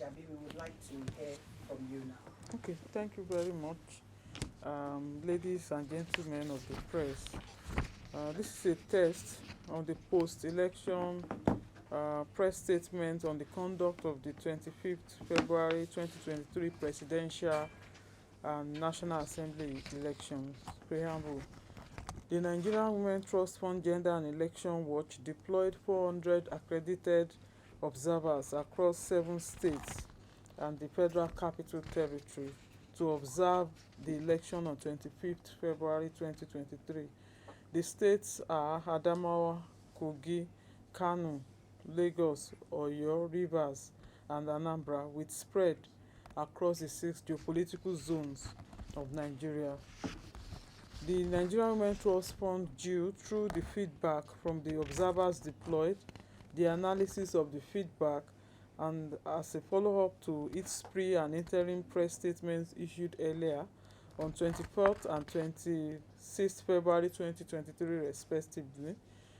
Ajabi, we would like to hear from you now. Okay, thank you very much, ladies and gentlemen of the press. This is a test on the post-election press statement on the conduct of the 25th February 2023 presidential and National Assembly elections. Preamble. The Nigerian Women Trust Fund Gender and Election Watch deployed 400 accredited observers across 7 states and the Federal Capital Territory to observe the election on 25th February 2023. The states are Adamawa, Kogi, Kano, Lagos, Oyo, Rivers, and Anambra, with spread across the 6 geopolitical zones of Nigeria. The Nigerian Women Trust Fund drew through the feedback from the observers deployed, the analysis of the feedback, and as a follow-up to its pre- and interim press statements issued earlier on 24th and 26th February 2023 respectively,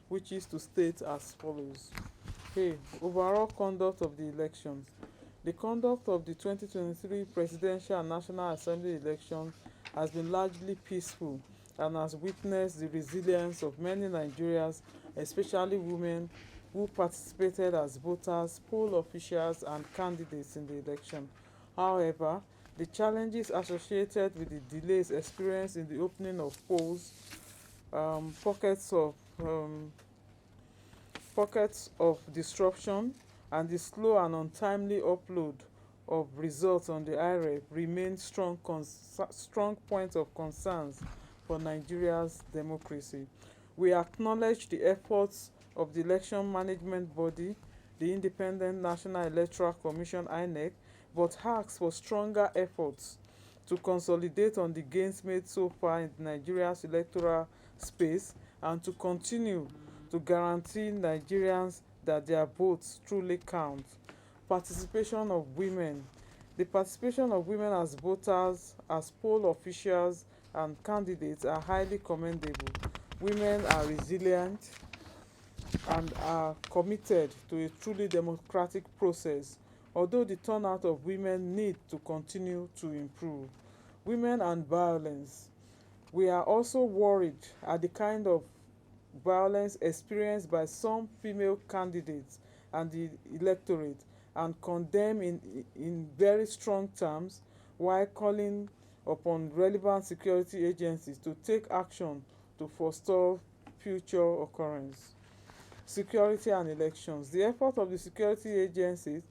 which is to state as follows. A. Overall conduct of the elections. The conduct of the 2023 Presidential and National Assembly elections has been largely peaceful and has witnessed the resilience of many Nigerians, especially women, who participated as voters, poll officials, and candidates in the election. However, the challenges associated with the delays experienced in the opening of polls, um, pockets of um, pockets of disruption, and the slow and untimely upload of results on the IREF remain strong points of concerns for Nigeria's democracy. We acknowledge the efforts of the election management body, the Independent National Electoral Commission (INEC), but ask for stronger efforts to consolidate on the gains made so far in Nigeria's electoral space and to continue to guarantee Nigerians that their votes truly count. Participation of women. The participation of women as voters, as poll officials, and candidates are highly commendable. Women are resilient and are committed to a truly democratic process, although the turnout of women need to continue to improve. Women and violence. We are also worried at the kind of violence experienced by some female candidates and the electorate, and condemn in very strong terms, while calling upon relevant security agencies to take action to forestall future occurrence. Security and elections. The effort of the security agencies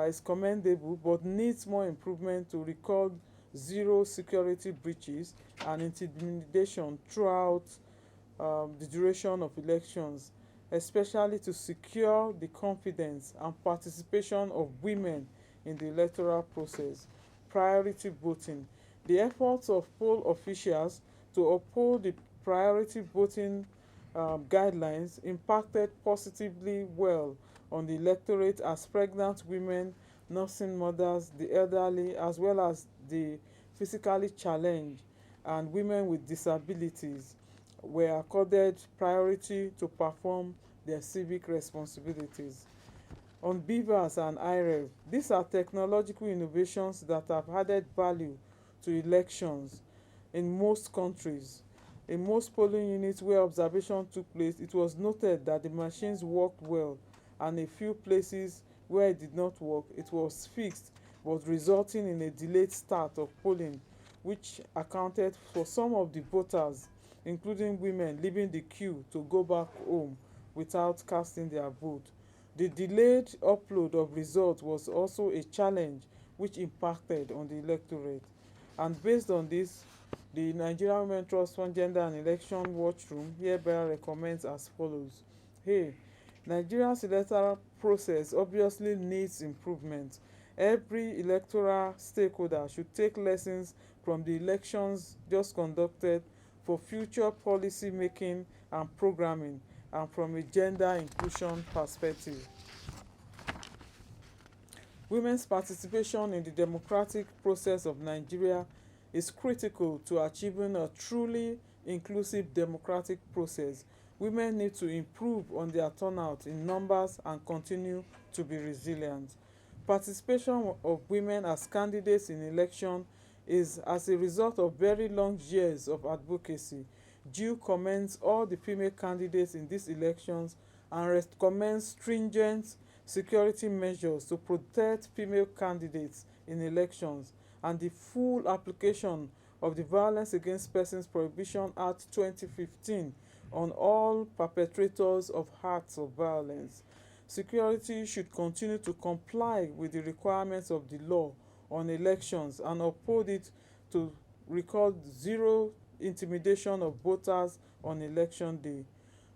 is commendable but needs more improvement to record zero security breaches and intimidation throughout the duration of elections, especially to secure the confidence and participation of women in the electoral process. Priority voting. The efforts of poll officials to uphold the priority voting guidelines impacted positively well on the electorate, as pregnant women, nursing mothers, the elderly, as well as the physically challenged and women with disabilities were accorded priority to perform their civic responsibilities. On BVAS and IREV, these are technological innovations that have added value to elections in most countries. In most polling units where observation took place, it was noted that the machines worked well, and a few places where it did not work, it was fixed, but resulting in a delayed start of polling, which accounted for some of the voters, including women, leaving the queue to go back home without casting their vote. The delayed upload of results was also a challenge which impacted on the electorate. And based on this, the Nigerian Women Trust Fund Gender and Election Watchroom hereby recommends as follows. A. Nigeria's electoral process obviously needs improvement. Every electoral stakeholder should take lessons from the elections just conducted for future policy making and programming, and from a gender inclusion perspective. Women's participation in the democratic process of Nigeria is critical to achieving a truly inclusive democratic process. Women need to improve on their turnout in numbers and continue to be resilient. participation of women as candidates in election is as a result of very long years of advocacy. Due commends all the female candidates in these elections and recommends stringent security measures to protect female candidates in elections and the full application of the Violence Against Persons Prohibition Act 2015 on all perpetrators of acts of violence. Security should continue to comply with the requirements of the law on elections and uphold it to record zero intimidation of voters on election day.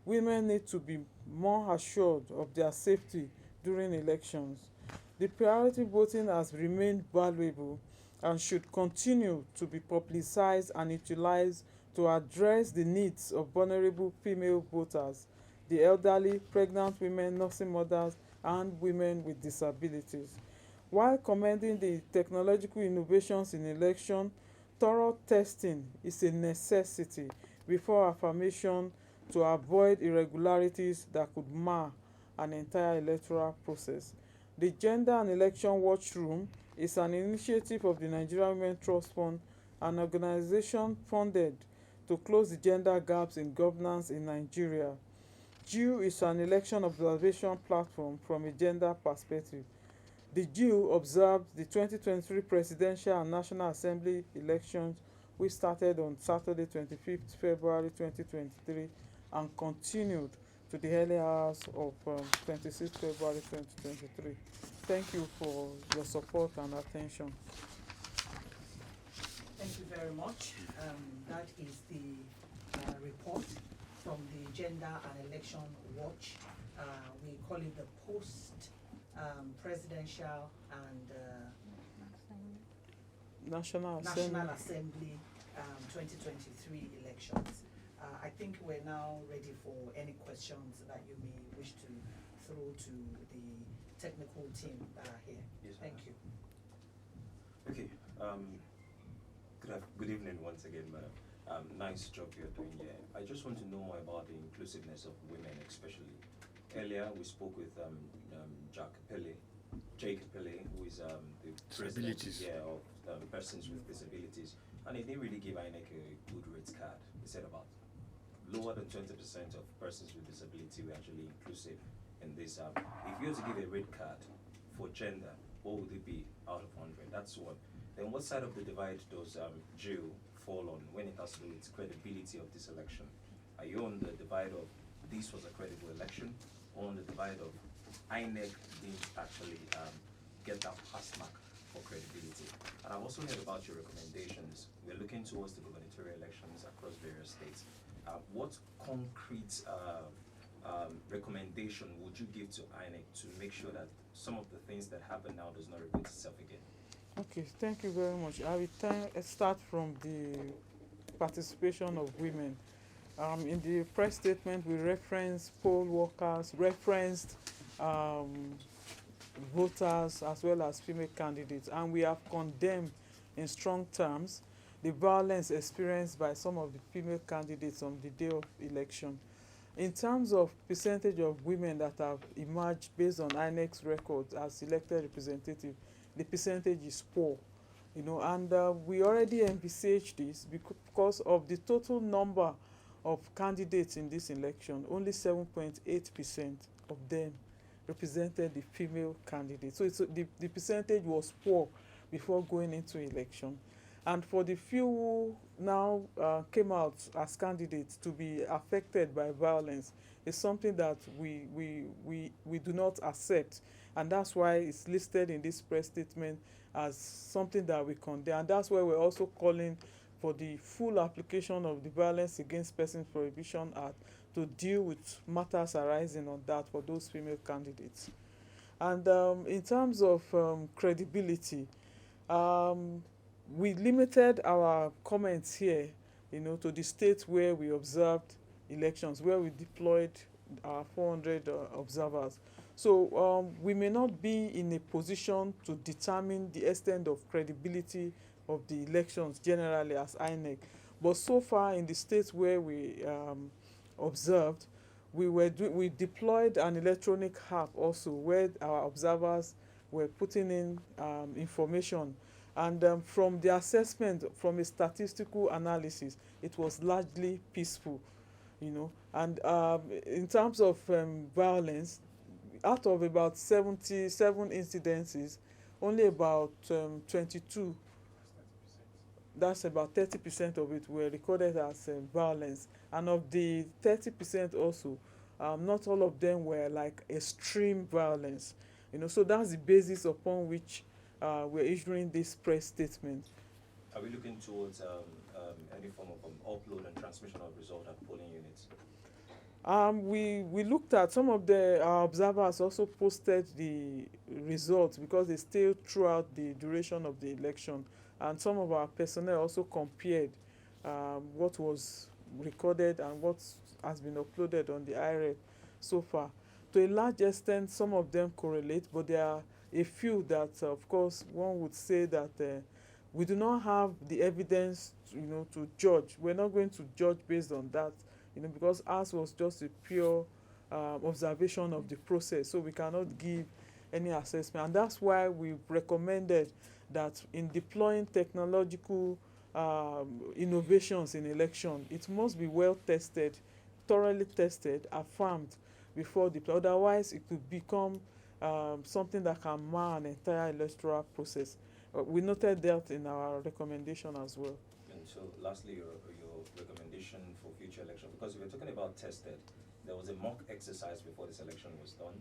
Women need to be more assured of their safety during elections. The priority voting has remained valuable and should continue to be publicized and utilized to address the needs of vulnerable female voters, the elderly, pregnant women, nursing mothers, and women with disabilities. While commending the technological innovations in election, thorough testing is a necessity before affirmation to avoid irregularities that could mar an entire electoral process. The Gender and Election Watch Room is an initiative of the Nigerian Women Trust Fund, an organization funded to close the gender gaps in governance in Nigeria. GEW is an election observation platform from a gender perspective. The GEW observed the 2023 presidential and National Assembly elections, which started on Saturday, 25th February 2023, and continued to the early hours of 26th February 2023. Thank you for your support and attention. Thank you very much. That is the report from the Gender and Election Watch. We call it the post presidential and National Assembly 2023 elections. I think we're now ready for any questions that you may wish to throw to the technical team that are here. Yes, thank you. Okay. Good evening once again, madam. Nice job you're doing here. I just want to know more about the inclusiveness of women, especially. Earlier, we spoke with Jake Pele, who is the president of persons with disabilities, and he didn't really give INEC a good rates card. He said about lower than 20% of persons with disability were actually inclusive in this. If you were to give a rate card for gender, what would it be out of 100? That's one. Then what side of the divide does Jew fall on when it has to do with credibility of this election? Are you on the divide of this was a credible election, or on the divide of INEC didn't actually get that pass mark for credibility? And I've also heard about your recommendations. We're looking towards the gubernatorial elections across various states. What concrete recommendation would you give to INEC to make sure that some of the things that happen now does not repeat itself again? Okay, thank you very much. I will start from the participation of women. In the press statement, we referenced poll workers, referenced voters, as well as female candidates, and we have condemned in strong terms the violence experienced by some of the female candidates on the day of election. In terms of percentage of women that have emerged based on INEC's records as elected representatives, the percentage is poor, and we already envisaged this because of the total number of candidates in this election. Only 7.8% of them represented the female candidates. So the percentage was poor before going into election. And for the few who now came out as candidates to be affected by violence is something that we do not accept. And that's why it's listed in this press statement as something that we condemn. And that's why we're also calling for the full application of the Violence Against Persons Prohibition Act to deal with matters arising on that for those female candidates. And in terms of credibility, we limited our comments here, to the states where we observed elections, where we deployed our 400 observers. So we may not be in a position to determine the extent of credibility of the elections generally as INEC. But so far in the states where we observed, we deployed an electronic app also where our observers were putting in information. And from the assessment, from a statistical analysis, it was largely peaceful, you know. And in terms of violence, out of about 77 incidences, only about 22, that's about 30% of it, were recorded as violence. And of the 30% also, not all of them were like extreme violence, you know. So that's the basis upon which we're issuing this press statement. Are we looking towards any form of upload and transmission of result at polling units? We looked at some of the observers also posted the results because they stayed throughout the duration of the election, and some of our personnel also compared what was recorded and what has been uploaded on the IREP so far. To a large extent, some of them correlate, but there are a few that, of course, one would say that we do not have the evidence, you know, to judge. We're not going to judge based on that, you know, because ours was just a pure observation of the process, so we cannot give any assessment. And that's why we recommended that in deploying technological innovations in election, it must be well tested, thoroughly tested, affirmed before deploy. Otherwise, it could become something that can mar an entire electoral process. We noted that in our recommendation as well. And so, lastly, your recommendation for future election, because we were talking about tested, there was a mock exercise before this election was done.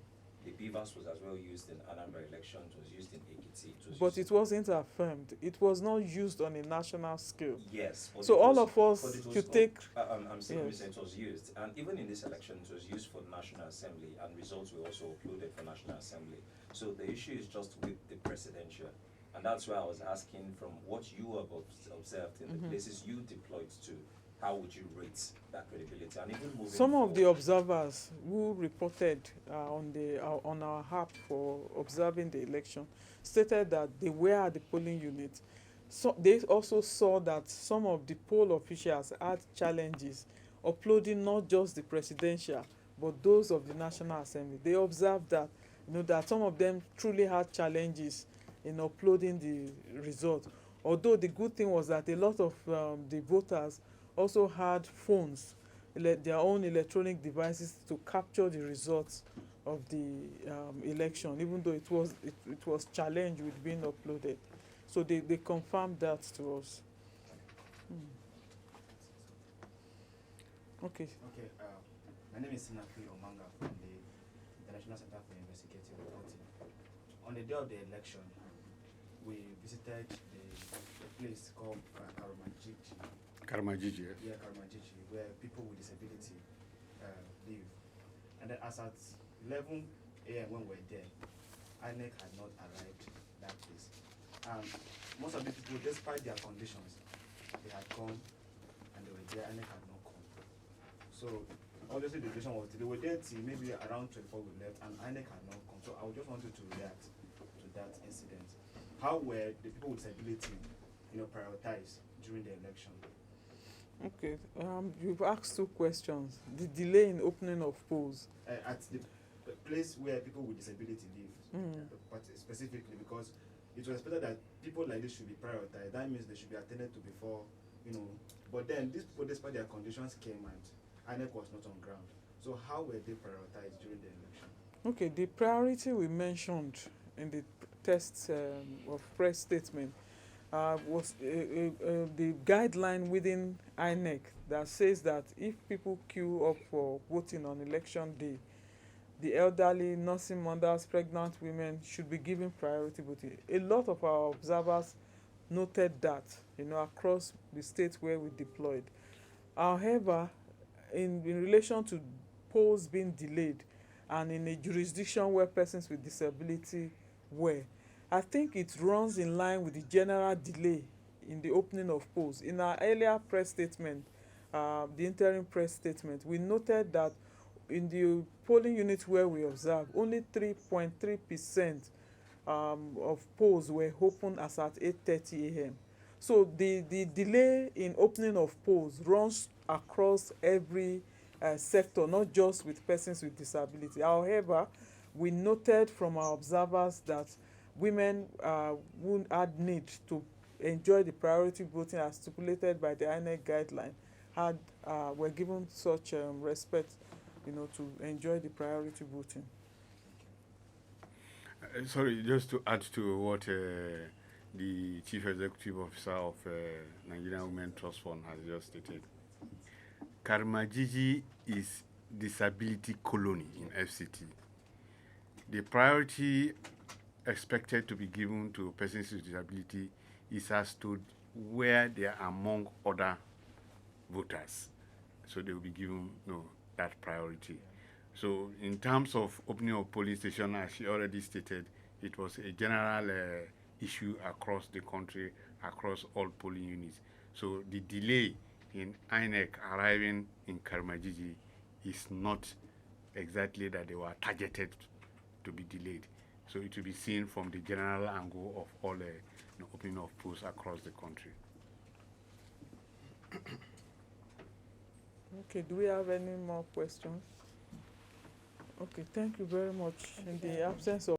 The BVAS was as well used in Anambra election, it was used in Ekiti. But it wasn't affirmed. It was not used on a national scale. Yes. So all of us should take... I'm saying yes. It was used. And even in this election, it was used for National Assembly, and results were also uploaded for National Assembly. So the issue is just with the presidential. And that's why I was asking, from what you have observed in the places you deployed to, how would you rate that credibility? And even moving Some forward, of the observers who reported on our app for observing the election stated that they were at the polling unit. So they also saw that some of the poll officials had challenges uploading not just the presidential but those of the National Assembly. They observed that, you know, that some of them truly had challenges in uploading the result. Although the good thing was that a lot of the voters also had phones, their own electronic devices, to capture the results of the election, even though it was challenged with being uploaded. So they confirmed that to us. Okay. Okay, my name is Sinafi Omanga from the International Center for Investigative Reporting. On the day of the election, we visited the place called Karamajiji. Yeah, Karamajiji, where people with disability live. And then as at 11 a.m. when we were there, INEC had not arrived that place. And most of the people, despite their conditions, they had come and they were there, INEC had not come. So obviously the situation was, they were there till maybe around 24 we left, and INEC had not come. So I just wanted to react to that incident. How were the people with disability, you know, prioritized during the election? Okay, you've asked two questions. The delay in opening of polls. At the place where people with disability live, but specifically because it was expected that people like this should be prioritized. That means they should be attended to before, you know. But then these people, despite their conditions, came and INEC was not on ground. So how were they prioritized during the election? Okay, the priority we mentioned in the text of press statement was the guideline within INEC that says that if people queue up for voting on election day, the elderly, nursing mothers, pregnant women should be given priority voting. A lot of our observers noted that, you know, across the states where we deployed. However, in relation to polls being delayed and in a jurisdiction where persons with disability were, I think it runs in line with the general delay in the opening of polls. In our earlier press statement, the interim press statement, we noted that in the polling units where we observed, only 3.3% of polls were open as at 8:30 a.m. So the delay in opening of polls runs across every sector, not just with persons with disability. However, we noted from our observers that women won't had need to enjoy the priority voting as stipulated by the INEC guideline were given such respect, to enjoy the priority voting. Sorry, just to add to what the Chief Executive Officer of Nigerian Women Trust Fund has just stated. Karmajiji is disability colony in FCT. The priority expected to be given to persons with disability is as to where they are among other voters. So they will be given that priority. So in terms of opening of polling station, as she already stated, it was a general issue across the country, across all polling units. So the delay in INEC arriving in Karmajiji is not exactly that they were targeted to be delayed. So it will be seen from the general angle of all opening of polls across the country. Okay, do we have any more questions? Okay, thank you very much. In the absence of